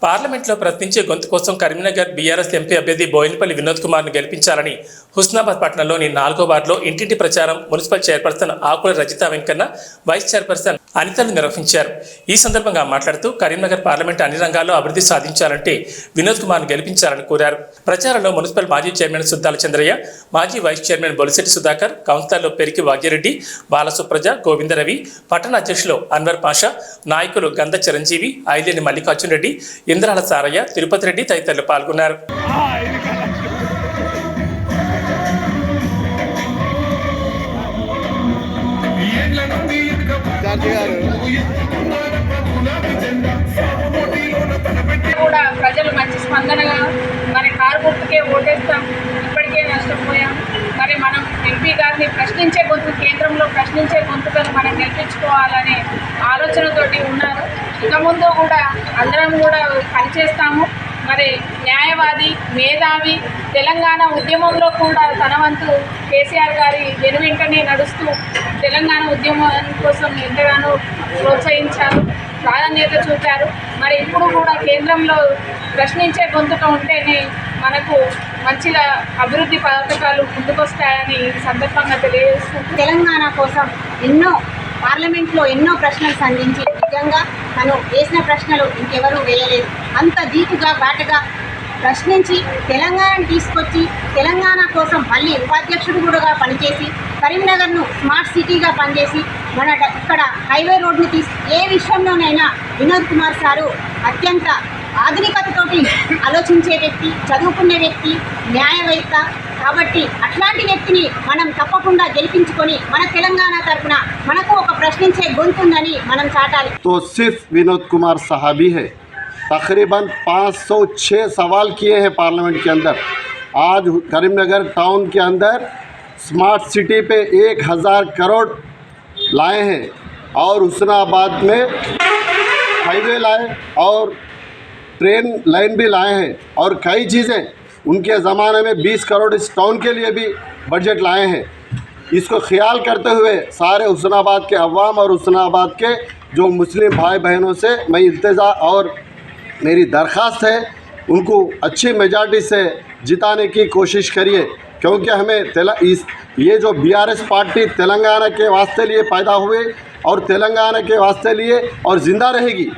పార్లమెంట్లో ప్రశ్నించే గొంతు కోసం కరీంనగర్ బీఆర్ఎస్ ఎంపీ అభ్యర్థి బోయినపల్లి వినోద్ కుమార్ను గెలిపించాలని హుస్నాబాద్ పట్టణంలోని 4వ వార్డులో ఇంటింటి ప్రచారం మున్సిపల్ చైర్పర్సన్ ఆకుల రజిత వెంకన్న, వైస్ చైర్పర్సన్ అనితలు నిర్వహించారు. ఈ సందర్భంగా మాట్లాడుతూ కరీంనగర్ పార్లమెంట్ అన్ని రంగాల్లో అభివృద్ధి సాధించాలంటే వినోద్ కుమార్ను గెలిపించాలని కోరారు. ప్రచారంలో మున్సిపల్ మాజీ చైర్మన్ సుద్దాల చంద్రయ్య, మాజీ వైస్ చైర్మన్ బొలిశెట్టి సుధాకర్, కౌన్సిలర్లు పెరికి భాగ్యరెడ్డి, బాలసుప్రజ, గోవిందరవి, పట్టణ అధ్యక్షులు అన్వర్ పాషా, నాయకులు గంధ చిరంజీవి, ఐలేని మల్లికార్జున రెడ్డి, ఇంద్రాల సారయ్య, తిరుపతి రెడ్డి తదితరులు పాల్గొన్నారు. కూడా ప్రజలు మంచి స్పందనగా మరి కారు గుర్తుకే ఓటేస్తాం, ఇప్పటికే నష్టపోయాం. మరి మనం ఎంపీ గారిని ప్రశ్నించే గొంతు, కేంద్రంలో ప్రశ్నించే గొంతుకను మనం గెలిపించుకోవాలనే ఆలోచనతోటి ఉన్నారు. ఇక ముందు కూడా అందరం కూడా పనిచేస్తాము. మరి న్యాయవాది, మేధావి, తెలంగాణ ఉద్యమంలో కూడా తన వంతు కేసీఆర్ గారి వెనువెంటనే నడుస్తూ తెలంగాణ ఉద్యమం కోసం ఎంతగానో ప్రోత్సహించారు, ప్రాధాన్యత చూపారు. మరి ఇప్పుడు కూడా కేంద్రంలో ప్రశ్నించే గొంతుక ఉంటేనే మనకు మంచిగా అభివృద్ధి పథకాలు ముందుకొస్తాయని సందర్భంగా తెలియజేస్తూ తెలంగాణ కోసం పార్లమెంట్లో ఎన్నో ప్రశ్నలు సంధించి నిజంగా తను వేసిన ప్రశ్నలు ఇంకెవరూ వేయలేదు. అంత దీటుగా ఘాటుగా ప్రశ్నించి తెలంగాణను తీసుకొచ్చి తెలంగాణ కోసం మళ్ళీ ఉపాధ్యక్షుడు కూడా పనిచేసి కరీంనగర్ను స్మార్ట్ సిటీగా పనిచేసి మన ఇక్కడ హైవే రోడ్ని ఏ విషయంలోనైనా వినోద్ కుమార్ సారు అత్యంత ఆధునికతతోటి ఆలోచించే వ్యక్తి, చదువుకునే వ్యక్తి, న్యాయవేత్త. కాబట్టి అట్లాంటి వ్యక్తిని మనం తప్పకుండా గెలిపించుకొని మన తెలంగాణ తరపున మనకు ఒక ప్రశ్నించే గొంతుందని మనం చాటాలి. तो सिर्फ विनोद कुमार साहब ही है. तकरीबन 506 सवाल किए हैं पार्लियामेंट के अंदर. आज करीमनगर टाउन के अंदर स्मार्ट सिटी पे 1000 करोड़ लाए हैं और हुस्नाबाद में हाईवे लाए और ट्रेन लाइन भी लाए हैं और कई चीज़ें उनके ज़माने में 20 करोड़ इस टाउन के लिए भी बजट लाए हैं. इसको ख्याल करते हुए सारे हुस्नाबाद के अवाम और हुस्नाबाद के जो मुस्लिम भाई बहनों से मैं इल्तिजा और मेरी दरख्वास्त है, उनको अच्छी मेजॉरिटी से जिताने की कोशिश करिए, क्योंकि हमें ये जो बीआरएस पार्टी तेलंगाना के वास्ते लिए पैदा हुए और तेलंगाना के वास्ते लिए और ज़िंदा रहेगी.